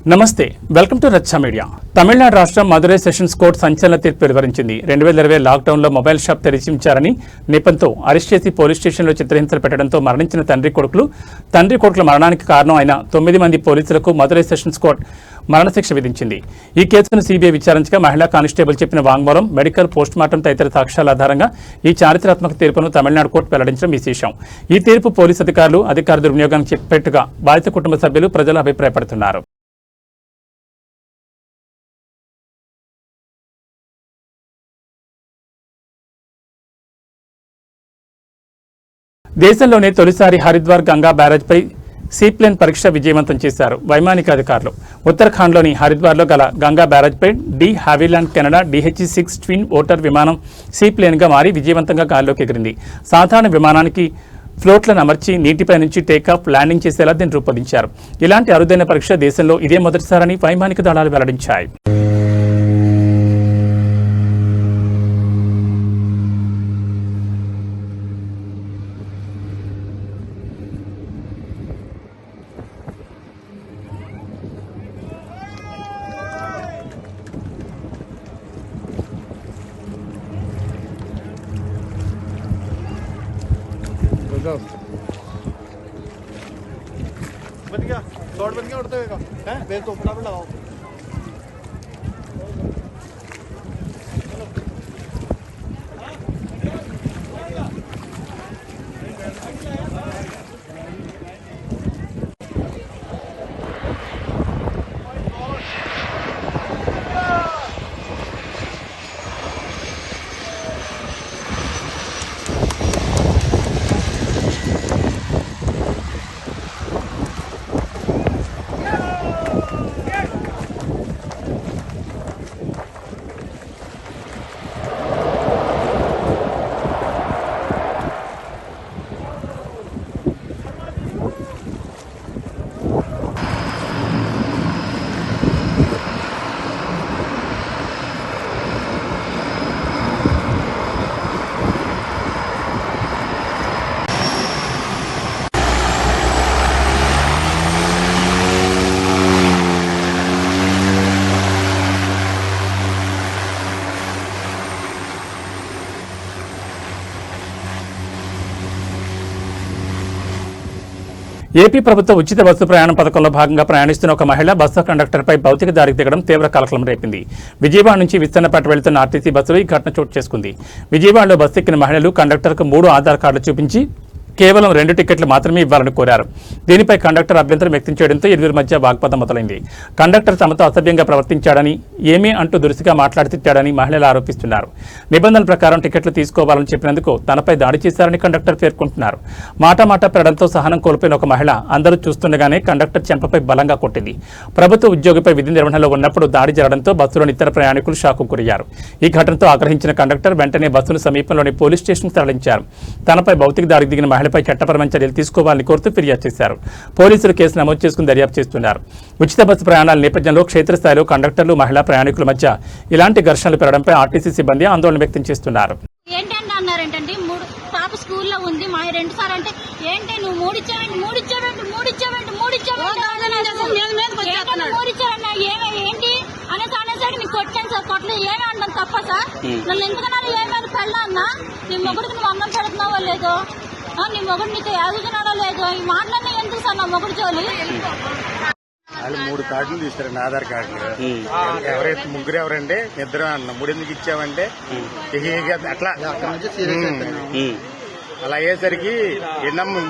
నమస్తే, welcome to రచ్చ media. Tamil Nadu రాష్ట్రం మదురై సెషన్స్ కోర్టు సంచలన తీర్పు వెలువరించింది. 2020 లాక్డౌన్లో మొబైల్ షాప్ తెరిచి ఉంచారని నెపంతో అరెస్ట్ చేసి పోలీస్ స్టేషన్లో చిత్రహింసలు పెట్టడంతో మరణించిన తండ్రి కొడుకుల మరణానికి కారణం అయిన 9 మంది పోలీసులకు మదురై సెషన్స్ కోర్టు మరణశిక్ష విధించింది. ఈ కేసును సిబిఐ విచారించగా మహిళా కానిస్టేబుల్ చెప్పిన వాంగ్మూలం, మెడికల్ పోస్టుమార్టం తదితర సాక్ష్యాల ఆధారంగా ఈ చారిత్రాత్మక తీర్పును తమిళనాడు కోర్టు వెల్లడించడం విశేషం. ఈ తీర్పు పోలీసు అధికార దుర్వినియోగానికి చెప్పేట్టుగా బాధిత కుటుంబ సభ్యులు, ప్రజలు అభిప్రాయపడుతున్నారు. దేశంలోనే తొలిసారి హరిద్వార్ గంగా బ్యారేజ్పై సీప్లేన్ పరీక్ష విజయవంతం చేశారు వైమానిక అధికారులు. ఉత్తరాఖండ్లోని హరిద్వార్లో గల గంగా బ్యారేజ్పై de Havilland Canada DH-6 twin otter విమానం సీప్లేన్గా మారి విజయవంతంగా గాల్లోకి ఎగిరింది. సాధారణ విమానానికి ఫ్లోట్లను అమర్చి నీటిపై నుంచి టేకాఫ్, ల్యాండింగ్ చేసేలా దీన్ని రూపొందించారు. ఇలాంటి అరుదైన పరీక్ష దేశంలో ఇదే మొదటిసారని వైమానిక దళాలు వెల్లడించాయి. बन गया, शॉर्ट बन गया, उड़ते हुए का है बेल तो फटाफट लगाओ। ఏపీ ప్రభుత్వ ఉచిత బస్సు ప్రయాణం పథకంలో భాగంగా ప్రయాణిస్తున్న ఒక మహిళ బస్సు కండక్టర్పై భౌతిక దాడికి దిగడం తీవ్ర కలకలం రేపింది. విజయవాడ నుంచి విస్తన్నపేట వెళ్తున్న ఆర్టీసీ బస్సులో ఈ ఘటన చోటు చేసుకుంది. విజయవాడలో బస్సు ఎక్కిన మహిళలు కండక్టర్కు 3 ఆధార్ కార్డులు చూపించి కేవలం 2 టికెట్లు మాత్రమే ఇవ్వాలని కోరారు. దీనిపై కండక్టర్ అభ్యంతరం వ్యక్తం చేయడంతో ఇరువురి మధ్య వాగ్వాదం మొదలైంది. కండక్టర్ తమతో అసభ్యంగా ప్రవర్తించాడని, ఏమీ అంటూ దురుసుగా మాట్లాడుతిట్టాడని మహిళలు ఆరోపిస్తున్నారు. నిబంధనల ప్రకారం టికెట్లు తీసుకోవాలని చెప్పినందుకు తనపై దాడి చేశారని కండక్టర్ పేర్కొంటున్నారు. మాట పెరడంతో సహనం కోల్పోయిన ఒక మహిళ అందరూ చూస్తుండగానే కండక్టర్ చెంపపై బలంగా కొట్టింది. ప్రభుత్వ ఉద్యోగిపై విధి నిర్వహణలో ఉన్నప్పుడు దాడి జరగడంతో బస్సులోని ఇతర ప్రయాణికులు షాకు గురయ్యారు. ఈ ఘటనతో ఆగ్రహించిన కండక్టర్ వెంటనే బస్సును సమీపంలోని పోలీస్ స్టేషన్కు తరలించారు. తనపై భౌతిక దాడికి దిగిన మహిళపై చట్టపరమైన చర్యలు తీసుకోవాలని కోరుతూ ఫిర్యాదు చేశారు. పోలీసులు కేసు నమోదు చేసుకుని దర్యాప్తు చేస్తున్నారు. ఉచిత బస్సు ప్రయాణాల నేపథ్యంలో క్షేత్రస్థాయిలో కండక్టర్లు, మహిళా ప్రయాణికుల మధ్య ఇలాంటి ఘర్షణలు పెరగడంపై ఆర్టీసీ సిబ్బంది ఆందోళన వ్యక్తం చేస్తున్నారు. అన్నారంటే పాప స్కూల్లో ఉంది మా 2 సార్లు అంటే ఏంటి నువ్వు ఏంటి అనేసారి నీకు కొట్టాను సార్, కొట్టలు ఏమి అంటాను తప్ప సార్? నన్ను ఎందుకన్నా ఏమైనా పెళ్ళా అన్నా నీ మొగుడికి నువ్వు అన్నం పెడుతున్నావో లేదో, నీ మొగుడు నీతో ఎదుగుతున్నాడో లేదో, ఈ మాటలన్నీ ఎందుకు సార్ నా మొగుడు జోలి? వాళ్ళు 3 కార్డులు తీస్తారండి, ఆధార్ కార్డులు. ఎవరైతే ముగ్గురు ఎవరండి, ఇద్దరు అన్న 3 ఎందుకు ఇచ్చామంటే అట్లా అలా అయ్యేసరికి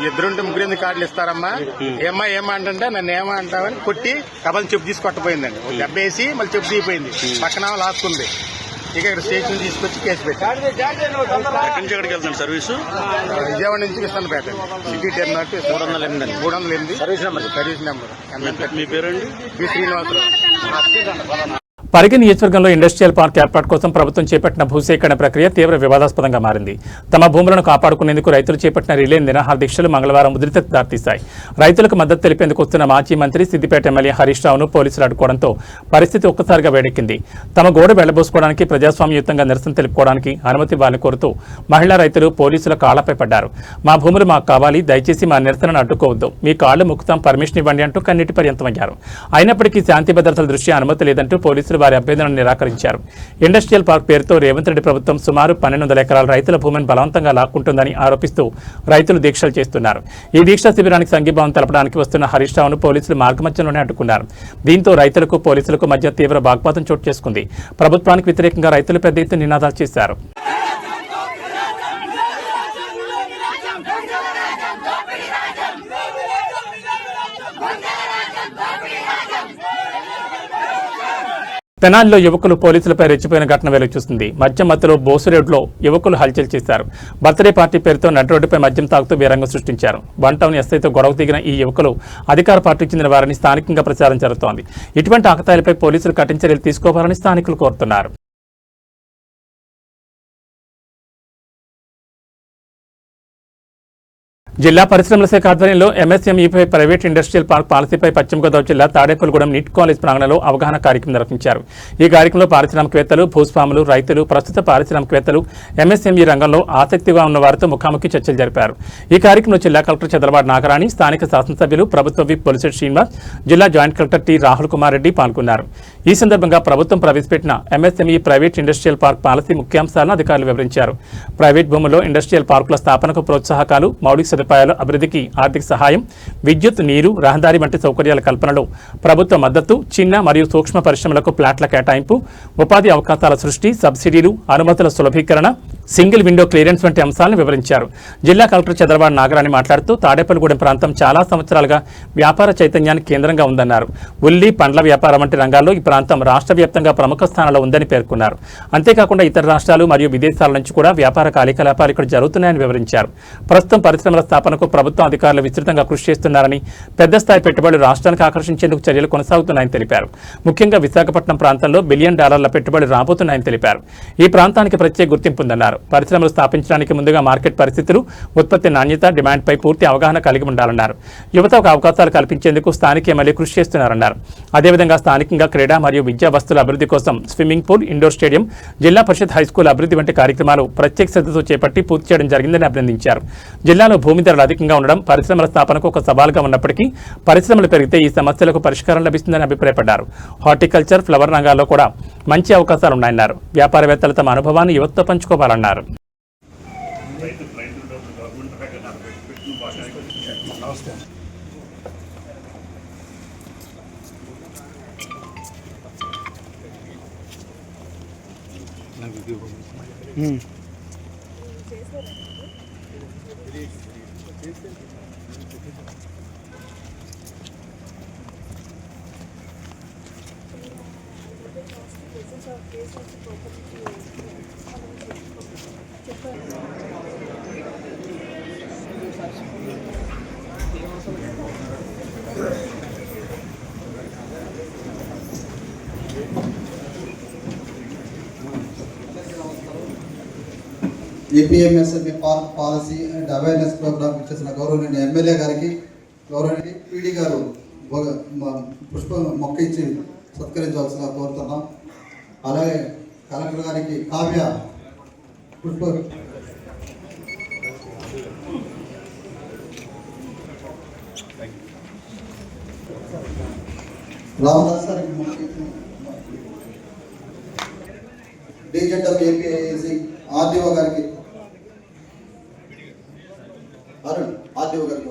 ఇద్దరుంటే 3 ఎందుకు కార్డులు ఇస్తారమ్మా, ఏమా అంటే నన్ను ఏమా అంటావని కొట్టి కబల్ చెప్పు తీసి కొట్టపోయిందండి. దెబ్బ వేసి మళ్ళీ చెప్పు తీయిపోయింది, పక్కన లాక్కుంది. ఇక ఇక్కడ స్టేషన్ తీసుకొచ్చి కేసు పెట్టారు. ఎక్కడికి వెళ్తాను సర్వీసు? విజయవాడ నుంచి Vistannapeta city terminal 308 service number. మీ పేరండి? శ్రీనివాసరావు. పరిగి నియోజకవర్గంలో ఇండస్ట్రియల్ పార్క్ ఏర్పాటు కోసం ప్రభుత్వం చేపట్టిన భూసేకరణ ప్రక్రియ తీవ్ర వివాదాస్పదంగా మారింది. తమ భూములను కాపాడుకునేందుకు రైతులు చేపట్టిన రిలే నిరాహార దీక్షలు మంగళవారం ఉధృతకు దారితీశాయి. రైతులకు మద్దతు తెలిపేందుకు వస్తున్న మాజీ మంత్రి సిద్దిపేట ఎమ్మెల్యే హరీష్ రావును పోలీసులు అడ్డుకోవడంతో పరిస్థితి ఒక్కసారిగా వేడెక్కింది. తమ గోడ వెళ్లబోసుకోవడానికి ప్రజాస్వామ్యయుతంగా నిరసన తెలుపుకోవడానికి అనుమతి ఇవ్వాలని కోరుతూ మహిళా రైతులు పోలీసుల కాళ్లపై పడ్డారు. మా భూములు మాకు కావాలి, దయచేసి మా నిరసనను అడ్డుకోవద్దు, మీ కాళ్లు ముక్కుతాం, పర్మిషన్ ఇవ్వండి అంటూ కన్నీటి పర్యంతమయ్యారు. అయినప్పటికీ శాంతి భద్రతల దృష్ట్యా అనుమతి లేదంటూ పోలీసులు వారి అభ్యర్థనను నిరాకరించారు. ఇండస్ట్రియల్ పార్క్ పేరుతో రేవంత్ రెడ్డి ప్రభుత్వం సుమారు 1200 ఎకరాల రైతుల భూమిని బలవంతంగా లాక్కుంటుందని ఆరోపిస్తూ రైతులు దీక్షలు చేస్తున్నారు. ఈ దీక్షా శిబిరానికి సంఘీభావం తెలపడానికి వస్తున్న హరీష్ రావును పోలీసులు మార్గమధ్యంలోనే అడ్డుకున్నారు. దీంతో రైతులకు పోలీసులకు మధ్య తీవ్ర వాగ్వాదం చోటు చేసుకుంది. ప్రభుత్వానికి వ్యతిరేకంగా రైతులు పెద్ద ఎత్తున నినాదాలు చేశారు. తెనాలిలో యువకులు పోలీసులపై రెచ్చిపోయిన ఘటన వెలుగు చూస్తుంది. మద్యం మత్తులో బోసురేడ్లో యువకులు హల్చల్ చేశారు. బర్త్డే పార్టీ పేరుతో నడి రోడ్డుపై మద్యం తాగుతూ వీరంగం సృష్టించారు. వన్ టౌన్ ఎస్ఐతో గొడవ దిగిన ఈ యువకులు అధికార పార్టీకి చెందిన వారిని స్థానికంగా ప్రచారం జరుగుతోంది. ఇటువంటి ఆకతాయిలపై పోలీసులు కఠిన చర్యలు తీసుకోవాలని స్థానికులు కోరుతున్నారు. జిల్లా పరిశ్రమల శాఖ ఆధ్వర్యంలో ఎంఎస్ఎంఈపై ప్రైవేట్ ఇండస్ట్రియల్ పార్క్ పాలసీపై పశ్చిమ గోదావరి జిల్లా తాడేపల్లిగూడెం నీట్ కాలేజ్ ప్రాంగణంలో అవగాహన కార్యక్రమం నిర్వహించారు. ఈ కార్యక్రమంలో పారిశ్రామికవేత్తలు, భూస్వాములు, రైతులు, ప్రస్తుత పారిశ్రామికవేత్తలు, ఎంఎస్ఎంఈ రంగంలో ఆసక్తిగా ఉన్న వారితో ముఖాముఖి చర్చలు జరిపారు. ఈ కార్యక్రమంలో జిల్లా కలెక్టర్ చంద్రబాబు నాగరాణి, స్థానిక శాసనసభ్యులు, ప్రభుత్వ విప్ పొలిశెట్టి శ్రీనివాస్, జిల్లా joint collector T Rahul Kumar Reddy పాల్గొన్నారు. ఈ సందర్భంగా ప్రభుత్వం ప్రవేశపెట్టిన MSME private industrial park policy ముఖ్యాంశాలను అధికారులు వివరించారు. ప్రైవేట్ భూముల్లో ఇండస్ట్రియల్ పార్కుల స్థాపనకు ప్రోత్సాహకాలు, మౌలిక సదుపాయాల అభివృద్ధికి ఆర్థిక సహాయం, విద్యుత్, నీరు, రహదారి వంటి సౌకర్యాల కల్పనలో ప్రభుత్వ మద్దతు, చిన్న మరియు సూక్ష్మ పరిశ్రమలకు ప్లాట్ల కేటాయింపు, ఉపాధి అవకాశాల సృష్టి, సబ్సిడీలు, అనుమతుల సులభీకరణ, సింగిల్ విండో క్లియరెన్స్ వంటి అంశాలను వివరించారు. జిల్లా కలెక్టర్ చంద్రబాబు నాగరాణి మాట్లాడుతూ తాడేపల్లిగూడెం ప్రాంతం చాలా సంవత్సరాలుగా వ్యాపార చైతన్యానికి కేంద్రంగా ఉందన్నారు. ఉల్లి, పండ్ల వ్యాపారం వంటి రంగాల్లో ఈ ప్రాంతం రాష్ట్ర వ్యాప్తంగా ప్రముఖ స్థానంలో ఉందని పేర్కొన్నారు. అంతేకాకుండా ఇతర రాష్ట్రాలు మరియు విదేశాల నుంచి కూడా వ్యాపార కార్యకలాపాలు ఇక్కడ జరుగుతున్నాయని వివరించారు. ప్రస్తుతం పరిశ్రమల స్థాపనకు ప్రభుత్వం అధికారులు విస్తృతంగా కృషి చేస్తున్నారని, పెద్ద స్థాయి పెట్టుబడులు రాష్ట్రానికి ఆకర్షించేందుకు చర్యలు కొనసాగుతున్నాయని తెలిపారు. ముఖ్యంగా విశాఖపట్నం ప్రాంతంలో $1 బిలియన్ పెట్టుబడులు రాబోతున్నాయని తెలిపారు. ఈ ప్రాంతానికి ప్రత్యేక గుర్తింపు ఉందన్నారు. పరిశ్రమలు స్థాపించడానికి ముందుగా మార్కెట్ పరిస్థితులు, ఉత్పత్తి నాణ్యత, డిమాండ్పై పూర్తి అవగాహన కలిగి ఉండాలన్నారు. యువతకు అవకాశాలు కల్పించేందుకు స్థానిక ఎమ్మెల్యే కృషి చేస్తున్నారన్నారు. అదేవిధంగా స్థానికంగా క్రీడా మరియు విద్యా వస్తువుల అభివృద్ధి కోసం స్విమ్మింగ్ పూల్, ఇండోర్ స్టేడియం, జిల్లా పరిషత్ హైస్కూల్ అభివృద్ధి వంటి కార్యక్రమాలు ప్రత్యేక శ్రద్ధతో చేపట్టి పూర్తి చేయడం జరిగిందని అభినందించారు. జిల్లాలో భూమి ధరలు అధికంగా ఉండడం పరిశ్రమల స్థాపనకు ఒక సవాలుగా ఉన్నప్పటికీ పరిశ్రమలు పెరిగితే ఈ సమస్యలకు పరిష్కారం లభిస్తుందని అభిప్రాయపడ్డారు. హార్టికల్చర్, ఫ్లవర్ రంగాల్లో కూడా మంచి అవకాశాలున్నాయన్నారు. వ్యాపారవేత్తలు తమ అనుభవాన్ని యువతతో పంచుకోవాలన్నారు. AP MSME park policy and awareness program ఇచ్చేసిన గౌరవనీయ ఎమ్మెల్యే గారికి, గౌరవనీయ పీడీ గారు పుష్ప మొక్క ఇచ్చి సత్కరించవలసిగా కోరుతున్నాం. అలాగే కలెక్టర్ గారికి కావ్య పుష్ప రామదాస్ గారికి మొక్క డీజెడ్ఎం ఏపీఐసి ఆర్డీఓ గారికి, అరుణ్ ఆర్డీఓ గారికి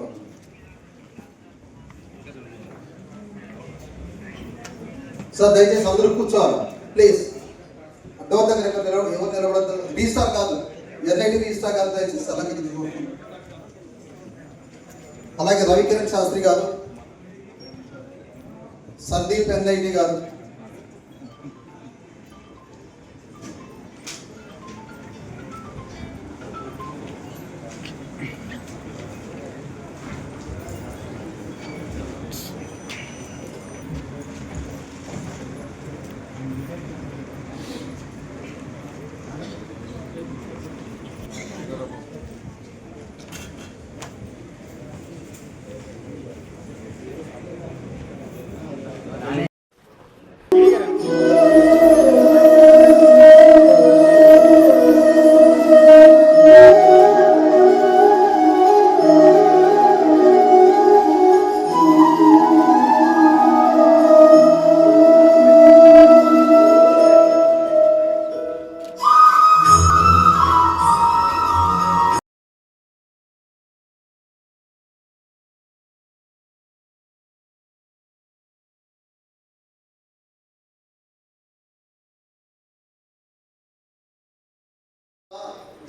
సార్ దయచేసి అందరూ కూర్చోవాలి ప్లీజ్. డోర్ దగ్గర ఎవరు నిలబడతారు? రీస్టార్ కాదు, ఎన్ఐటి రీస్టార్ కాదు, దయచేసి అలాగే. అలాగే రవికిరణ్ శాస్త్రి గారు, సందీప్ ఎన్ఐటి గారు,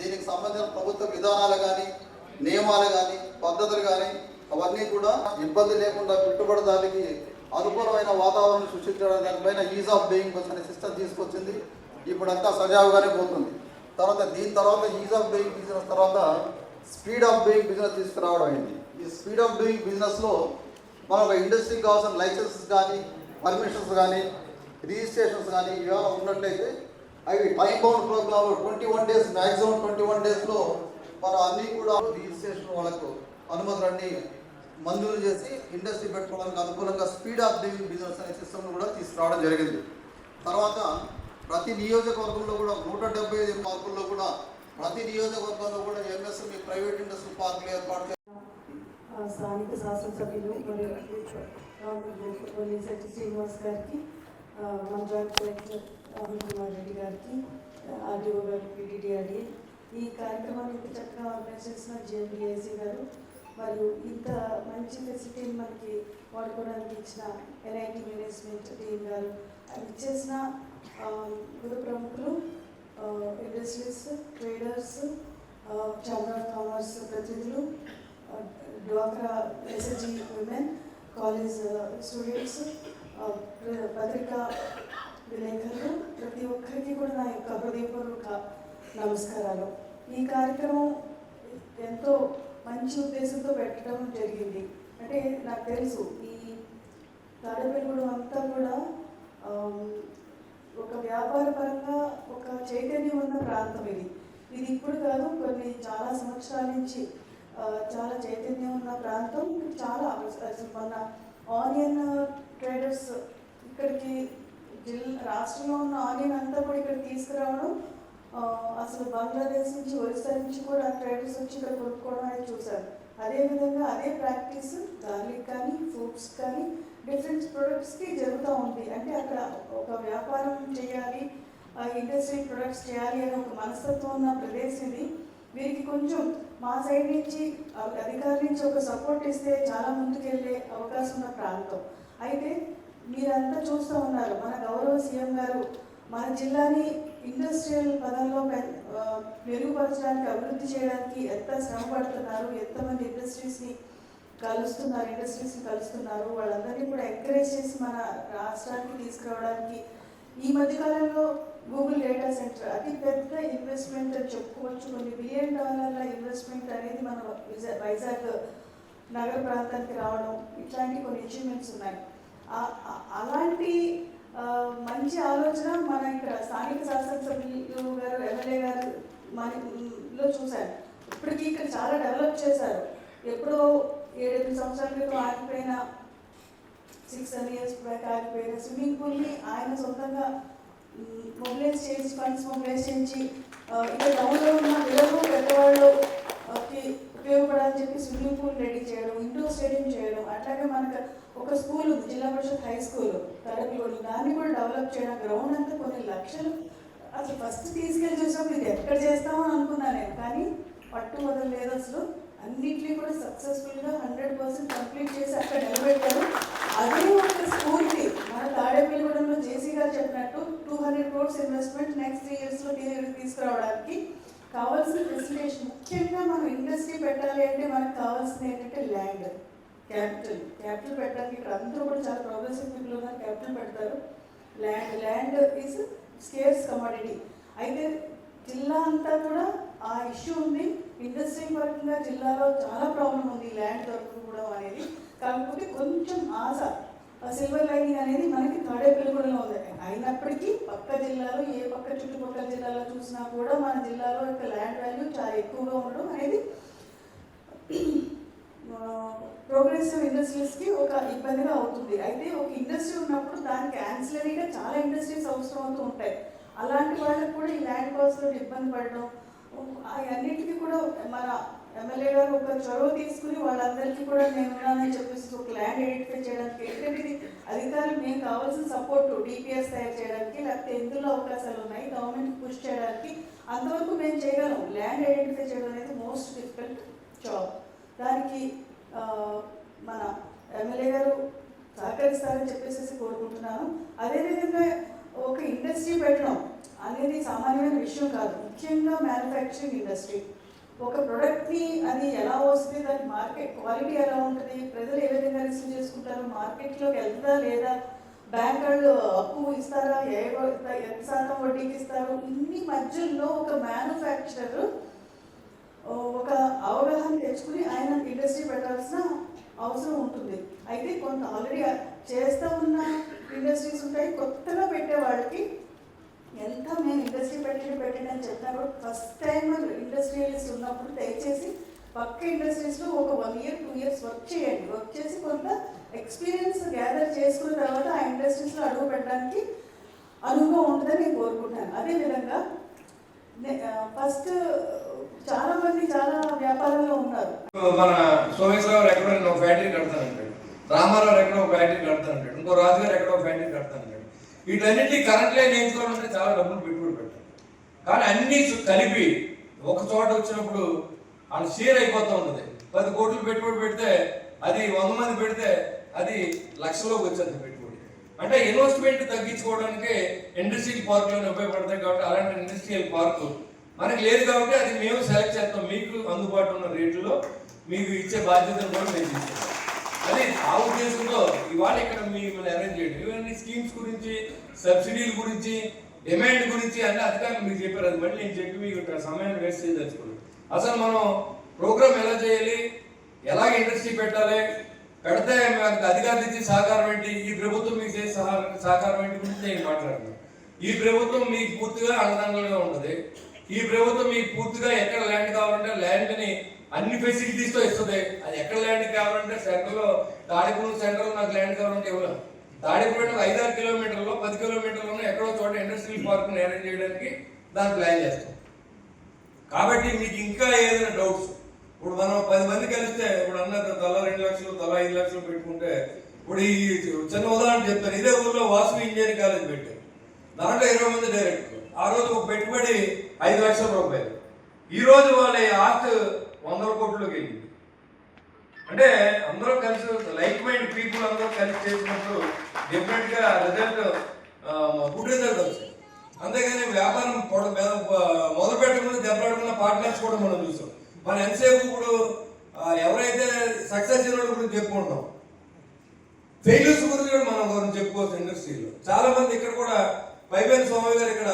దీనికి సంబంధించిన ప్రభుత్వ విధానాలు కానీ, నియమాలు కానీ, పద్ధతులు కానీ అవన్నీ కూడా ఇబ్బంది లేకుండా పెట్టుబడిదారులకి అనుకూలమైన వాతావరణం సృష్టించడం, దానిపైన ఈజ్ ఆఫ్ డూయింగ్ అనే సిస్టమ్ తీసుకొచ్చింది. ఇప్పుడంతా సజావుగానే పోతుంది. దీని తర్వాత ఈజ్ ఆఫ్ డూయింగ్ బిజినెస్ తర్వాత స్పీడ్ ఆఫ్ డూయింగ్ బిజినెస్ తీసుకురావడం అయింది. ఈ స్పీడ్ ఆఫ్ డూయింగ్ బిజినెస్లో మన ఒక ఇండస్ట్రీకి కావాల్సిన లైసెన్సెస్ కానీ, పర్మిషన్స్ కానీ, రిజిస్ట్రేషన్స్ కానీ ఇవాళ ఉన్నట్లయితే అవి టైం బౌండ్ ప్రోగ్రామ్లో 21 days, మ్యాక్సిమం 21 daysలో మనం అన్నీ కూడా రిజిస్ట్రేషన్ వాళ్ళకు అనుమతులన్నీ మంజూరు చేసి ఇండస్ట్రీ పెట్టుకోవడానికి అనుకూలంగా స్పీడ్ ఆఫ్ డూయింగ్ బిజినెస్ అనే సిస్టమ్ను కూడా తీసుకురావడం జరిగింది. తర్వాత ప్రతి నియోజకవర్గంలో కూడా 175 పార్కుల్లో కూడా ప్రతి నియోజకవర్గంలో కూడా ఎంఎస్ఎంఈ ప్రైవేట్ ఇండస్ట్రీ పార్కులు ఏర్పాటు స్థానిక శాసనసభ్యులు మరియు శ్రీనివాస్ గారికి, మన జాయింట్ కలెక్టర్ అరుణ్ కుమార్ రెడ్డి గారికి, ఆర్డీఓ గారు, పీడీడీఆర్డీ, ఈ కార్యక్రమాన్ని ఇంత చక్కగా ఆర్గనైజ్ చేసిన జేఎండిఐసి గారు, మరియు ఇంత మంచి ఫెసిలిటీని మనకి వాడుకోవడానికి ఇచ్చిన ఎన్ఐటి మేనేజ్మెంట్ టీం గారు, ఇచ్చేసిన గురు ప్రముఖులు, industries, traders, chamber of commerce ప్రతినిధులు, డ్వాక్రా ఎస్ఎస్జి విమెన్, కాలేజ్ స్టూడెంట్స్, పత్రికా విలేకరులు, ప్రతి ఒక్కరికి కూడా నా యొక్క హృదయపూర్వక నమస్కారాలు. ఈ కార్యక్రమం ఎంతో మంచి ఉద్దేశంతో పెట్టడం జరిగింది. అంటే నాకు తెలుసు ఈ తాడేపల్లిగూడెం అంతా కూడా ఒక వ్యాపార పరంగా ఒక చైతన్యం ఉన్న ప్రాంతం. ఇది ఇప్పుడు కాదు, చాలా సంవత్సరాల నుంచి చాలా చైతన్యం ఉన్న ప్రాంతం. చాలా మన ఆనియన్ ట్రేడర్స్ ఇక్కడికి రాష్ట్రంలో ఉన్న ఆనియన్ అంతా కూడా ఇక్కడ తీసుకురావడం, అసలు బంగ్లాదేశ్ నుంచి, ఒరిస్సా నుంచి కూడా ట్రేడర్స్ వచ్చి ఇక్కడ కొనుక్కోవడం అనేది చూశారు. అదేవిధంగా అదే ప్రాక్టీస్ గార్లిక్ కానీ, ఫ్రూట్స్ కానీ, డిఫరెంట్ ప్రొడక్ట్స్కి జరుగుతూ ఉంది. అంటే అక్కడ ఒక వ్యాపారం చేయాలి, ఇండస్ట్రీ ప్రొడక్ట్స్ చేయాలి అనే ఒక మనస్తత్వం ఉన్న ప్రదేశం ఇది. వీరికి కొంచెం మా సైడ్ నుంచి అధికారుల నుంచి ఒక సపోర్ట్ ఇస్తే చాలా ముందుకెళ్ళే అవకాశం ఉన్న ప్రాంతం. అయితే మీరంతా చూస్తూ ఉన్నారు, మన గౌరవ సీఎం గారు మన జిల్లాని ఇండస్ట్రియల్ పదంలో మెరుగుపరచడానికి, అభివృద్ధి చేయడానికి ఎంత శ్రమ పడుతున్నారు, ఎంతమంది ఇండస్ట్రీస్ని కలుస్తున్నారు. వాళ్ళందరినీ కూడా ఎంకరేజ్ చేసి మన రాష్ట్రానికి తీసుకురావడానికి ఈ మధ్యకాలంలో గూగుల్ డేటా సెంటర్ అతి పెద్ద ఇన్వెస్ట్మెంట్ అని చెప్పుకోవచ్చు. కొన్ని $1 billion ఇన్వెస్ట్మెంట్ అనేది మన వైజాగ్ నగర ప్రాంతానికి రావడం, ఇట్లాంటి కొన్ని అచీవ్మెంట్స్ ఉన్నాయి. అలాంటి మంచి ఆలోచన మన ఇక్కడ స్థానిక శాసనసభ్యులు గారు, ఎమ్మెల్యే గారు మనలో చూశారు. ఇప్పటికీ ఇక్కడ చాలా డెవలప్ చేశారు. ఎప్పుడో 7-8 సంవత్సరాల క్రితం ఆగిపోయిన, 6-7 years బ్యాక్ ఆగిపోయిన స్విమ్మింగ్ పూల్ని ఆయన సొంతంగా మొబిలైజ్ చేసి, ఫండ్స్ మొబిలైజ్ చేసి ఇక్కడ టౌన్లో ఉన్న పిల్లలు, పెద్దవాళ్ళకి ఉపయోగపడాలని చెప్పి స్విమ్మింగ్ పూల్ రెడీ చేయడం, ఇండోర్ స్టేడియం చేయడం. అట్లాగే మనకు ఒక స్కూల్ ఉంది, జిల్లా పరిషత్ హై స్కూల్ తాడేపల్లిగూడెం, దాన్ని కూడా డెవలప్ చేయడం. గ్రౌండ్ అంతా కొన్ని లక్షలు. అసలు ఫస్ట్ తీసుకెళ్ళి చూసినప్పుడు ఇది ఎక్కడ చేస్తామని అనుకున్నాను నేను, కానీ పట్టు వదలలేదు. అసలు అన్నింటినీ కూడా సక్సెస్ఫుల్గా 100% కంప్లీట్ చేసి అక్కడ నిలబెట్టారు. అదే ఒక స్ఫూర్తి మన తాడేపల్లిగూడెంలో జేసీ గారు చెప్పినట్టు 200 crores ఇన్వెస్ట్మెంట్ నెక్స్ట్ 3 yearsలో తీసుకురావడానికి కావాల్సిన ఫెసిలిటేషన్. ముఖ్యంగా మనం ఇండస్ట్రీ పెట్టాలి అంటే మనకు కావాల్సింది ఏంటంటే ల్యాండ్, క్యాపిటల్ పెట్టడానికి. ఇక్కడ అందరూ కూడా చాలా ప్రోగ్రెసివ్ పీపుల్ ఉన్నారు, క్యాపిటల్ పెడతారు. Land is scares commodity. అయితే జిల్లా అంతా కూడా ఆ ఇష్యూ ఉంది. ఇండస్ట్రీ పరంగా జిల్లాలో చాలా ప్రాబ్లం ఉంది ల్యాండ్ దొరకకపోవడం అనేది. కాకపోతే కొంచెం ఆశ, సిల్వర్ లైనింగ్ అనేది మనకి తాడేపల్లిగూడెంలో ఉంది. అయినప్పటికీ పక్క జిల్లాలో, ఏ పక్క చుట్టుపక్కల జిల్లాలో చూసినా కూడా మన జిల్లాలో యొక్క ల్యాండ్ వాల్యూ చాలా ఎక్కువగా ఉండడం అనేది ప్రోగ్రెసివ్ ఇండస్ట్రీస్కి ఒక ఇబ్బందిగా అవుతుంది. అయితే ఒక ఇండస్ట్రీ ఉన్నప్పుడు దానికి యాన్సిలరీగా చాలా ఇండస్ట్రీస్ అవసరం అవుతూ ఉంటాయి. అలాంటి వాళ్ళకి కూడా ఈ ల్యాండ్ కాస్ట్లో ఇబ్బంది పడడం, అన్నిటికీ కూడా మన ఎమ్మెల్యే గారు ఒక చొరవ తీసుకుని వాళ్ళందరికీ కూడా నేను ఉన్నానని చెప్పేసి ఒక ల్యాండ్ ఐడెంటిఫై చేయడానికి, ఏంటంటే అధికారులు మేము కావాల్సిన సపోర్టు డిపిఎస్ తయారు చేయడానికి, లేకపోతే ఎందులో అవకాశాలు ఉన్నాయి గవర్నమెంట్ పుష్ చేయడానికి, అంతవరకు మేము చేయగలం. ల్యాండ్ ఐడెంటిఫై చేయడం అనేది మోస్ట్ డిఫికల్ట్ జాబ్. దానికి మన ఎమ్మెల్యే గారు సహకరిస్తారని చెప్పేసి కోరుకుంటున్నాను. అదేవిధంగా ఒక ఇండస్ట్రీ పెట్టడం, అనేది సామాన్యమైన విషయం కాదు. ముఖ్యంగా మ్యానుఫ్యాక్చరింగ్ ఇండస్ట్రీ ఒక ప్రోడక్ట్ని అది ఎలా వస్తుంది, దాని మార్కెట్ క్వాలిటీ ఎలా ఉంటుంది, ప్రజలు ఏ విధంగా రిసీవ్ చేసుకుంటారు, మార్కెట్లోకి వెళ్తుందా లేదా, బ్యాంక్ వాళ్ళు అప్పు ఇస్తారా, ఎంత శాతం వడ్డీకి ఇస్తారు, ఇన్ని మధ్యలో ఒక మ్యానుఫ్యాక్చరర్ ఒక అవగాహన తెచ్చుకుని ఆయన ఇండస్ట్రీ పెట్టాల్సిన అవసరం ఉంటుంది. అయితే కొంత ఆల్రెడీ చేస్తూ ఉన్న ఇండస్ట్రీస్ ఉంటాయి, కొత్తగా పెట్టే వాళ్ళకి ఎంత మేము ఇండస్ట్రీ పెట్టండి అని చెప్పినా కూడా ఫస్ట్ టైం ఇండస్ట్రియలిస్ట్ ఉన్నప్పుడు దయచేసి పక్క ఇండస్ట్రీస్లో ఒక 1 year 2 years వర్క్ చేయండి. వర్క్ చేసి కొంత ఎక్స్పీరియన్స్ గ్యాదర్ చేసుకున్న తర్వాత ఆ ఇండస్ట్రీస్లో అడుగు పెట్టడానికి అనువుగా ఉంటుందని నేను కోరుకుంటున్నాను. అదేవిధంగా ఫస్ట్ చాలా మంది చాలా వ్యాపారంలో ఉన్నారు. మన సోమేశ్వరరావు ఎక్కడో ఒక ఫ్యాక్టరీ కడతానంటాడు, రామారావు ఎక్కడో ఒక ఫ్యాక్టరీ కడతానంటాడు, ఇంకో రాజుగారు ఎక్కడో ఒక ఫ్యాక్టరీ కడతానంటాడు. వీటన్నిటి కరెంట్లే నేర్చుకోవాలంటే చాలా డబ్బులు పెట్టుబడి పెట్టారు. కానీ అన్ని కలిపి ఒక చోట వచ్చినప్పుడు వాళ్ళు షేర్ అయిపోతూ ఉంటుంది. 10 కోట్లు పెట్టుబడి పెడితే అది 100 మంది పెడితే అది లక్షల్లోకి వచ్చేది పెట్టుబడి. అంటే ఇన్వెస్ట్మెంట్ తగ్గించుకోవడానికి ఇండస్ట్రియల్ పార్కులను ఉపయోగపడతాయి. కాబట్టి అలాంటి ఇండస్ట్రియల్ పార్కు మనకి లేదు కాబట్టి అది మేము సెలెక్ట్ చేస్తాం. మీకు అందుబాటులో ఉన్న రేట్లలో మీకు ఇచ్చే బాధ్యతను కూడా మేము తీసుకుంటాం. అది ఆ ఉద్దేశంతో ఇవాళ ఇక్కడ మిమ్మల్ని అరేంజ్ చేయడం, ఇవన్నీ స్కీమ్స్ గురించి, సబ్సిడీల గురించి, డిమాండ్ గురించి అన్ని అధికారులు మీకు చెప్పారు. అది మళ్ళీ నేను చెప్పి మీకు సమయాన్ని వేస్ట్ చేయదలుచుకోండి. అసలు మనం ప్రోగ్రామ్ ఎలా చేయాలి, ఎలాగ ఇండస్ట్రీ పెట్టాలి, పెడితే మనకు అధికారులు ఇచ్చే సహకారం ఏంటి, ఈ ప్రభుత్వం మీకు చేసే సహకారం ఏంటి గురించి నేను మాట్లాడుతున్నాను. ఈ ప్రభుత్వం మీకు పూర్తిగా అండదండలుగా ఉంటుంది. ఈ ప్రభుత్వం మీకు పూర్తిగా ఎక్కడ ల్యాండ్ కావాలంటే ల్యాండ్ని అన్ని ఫెసిలిటీస్తో ఇస్తుంది. అది ఎక్కడ ల్యాండ్ కావాలంటే సెంటర్లో తాడిపూడి సెంటర్లో నాకు ల్యాండ్ కావాలంటే ఇవ్వలేం. తాడిపూడి 5-6 కిలోమీటర్లో 10 కిలోమీటర్లలో ఎక్కడో చోట ఇండస్ట్రియల్ పార్క్ని అరేంజ్ చేయడానికి దాన్ని ప్లాన్ చేస్తాం. కాబట్టి మీకు ఇంకా ఏదైనా డౌట్స్, ఇప్పుడు మనం 10 మంది కలిస్తే ఇప్పుడు అన్నది తలా 2 లక్షలు తలా 5 లక్షలు పెట్టుకుంటే, ఇప్పుడు ఈ చిన్న ఉదాహరణ చెప్తాను. ఇదే ఊర్లో వాసు ఇంజనీరింగ్ కాలేజ్ పెట్టారు, దాంట్లో 20 మంది డైరెక్టర్లు. ఆ రోజు ఒక పెట్టుబడి 5 లక్షల రూపాయలు. ఈ రోజు వాళ్ళ ఆస్తి 100 కోట్లకి వెళ్ళింది. అంటే అందరూ కలిసి లైక్ మైండ్ పీపుల్ అందరూ కలిసి చేసినప్పుడు డిఫరెంట్ గా రిజల్ట్ గుడ్ రిజల్ట్ వచ్చింది. అంతేగాని వ్యాపారం మొదలు పెట్టకుండా దెబ్బలాడుకున్న పార్ట్నర్స్ కూడా మనం చూసాం. మనం ఎంతసేపు ఇప్పుడు ఎవరైతే సక్సెస్ అయిన గురించి చెప్పుకుంటాం, ఫెయిల్యూర్స్ గురించి కూడా మనం గురించి చెప్పుకోవచ్చు. ఇండస్ట్రీలో చాలా మంది ఇక్కడ కూడా పైపైన స్వామి గారు ఇక్కడ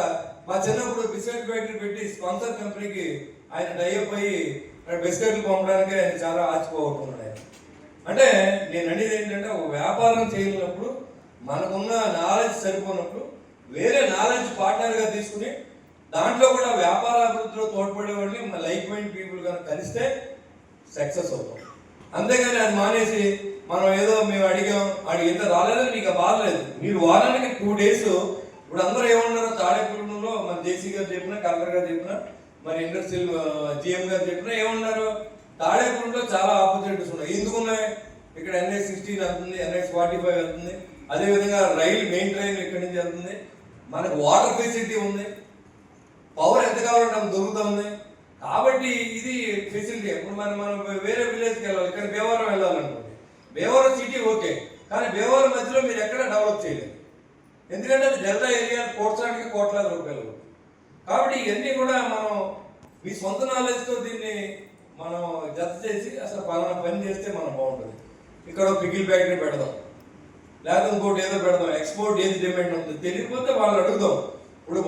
మా చిన్నప్పుడు బిస్కెట్ ఫ్యాక్టరీ పెట్టి స్పాన్సర్ కంపెనీకి ఆయన డైఅప్ అయ్యి బిస్కెట్లు పంపడానికి ఆయన చాలా ఆచిపోగొట్టుకున్నాడు ఆయన. అంటే నేను అనేది ఏంటంటే ఒక వ్యాపారం చేయనప్పుడు మనకున్న నాలెడ్జ్ సరిపోయినప్పుడు వేరే నాలెడ్జ్ పార్ట్నర్గా తీసుకుని దాంట్లో కూడా వ్యాపార అభివృద్ధిలో తోడ్పడే వాళ్ళని లైక్ మైండ్ పీపుల్ కనుక కలిస్తే సక్సెస్ అవుతాం. అంతేగాని అది మానేసి మనం ఏదో మేము అడిగితే రాలేదని మీకు బాధలేదు. మీరు వారానికి 2 days ఇప్పుడు అందరూ ఏమన్నారో తాడేపల్లిలో మన జేసీ గారు చెప్పినా, కలెక్టర్ గారు చెప్పినా, మరి ఇండస్ట్రియల్ జిఎం గారు చెప్పినా ఏమన్నారు, తాడేపల్లిలో చాలా ఆపర్చునిటీస్ ఉన్నాయి. ఎందుకు ఉన్నాయి? ఇక్కడ NH-16 వెళ్తుంది, NH-45 వెళ్తుంది, అదేవిధంగా మెయిన్ ట్రైన్ ఇక్కడి నుంచి వెళ్తుంది, మనకు వాటర్ ఫెసిలిటీ ఉంది, పవర్ ఎంత కావాలంటే అంత దొరుకుతుంది. కాబట్టి ఇది ఫెసిలిటీ. ఇప్పుడు మనం వేరే విలేజ్కి వెళ్ళాలి, ఇక్కడ భీమవరం వెళ్ళాలనుకోండి, భీమవరం సిటీ ఓకే, కానీ భీమవరం మధ్యలో మీరు ఎక్కడ డెవలప్ చేయలేదు. ఎందుకంటే అది డెల్టా ఏరియా కోట్సానికి కోట్లాది రూపాయలు. కాబట్టి ఇవన్నీ కూడా మనం మీ సొంత నాలెడ్జ్తో దీన్ని మనం జత చేసి అసలు పలానా పని చేస్తే మనం బాగుంటుంది. ఇక్కడ పికిల్ ఫ్యాక్టరీ పెడదాం, లేకపోతే ఇంకోటి ఏదో పెడదాం, ఎక్స్పోర్ట్ ఏది డిమాండ్ ఉంది తెలియకపోతే వాళ్ళని అడుగుదాం. ఇప్పుడు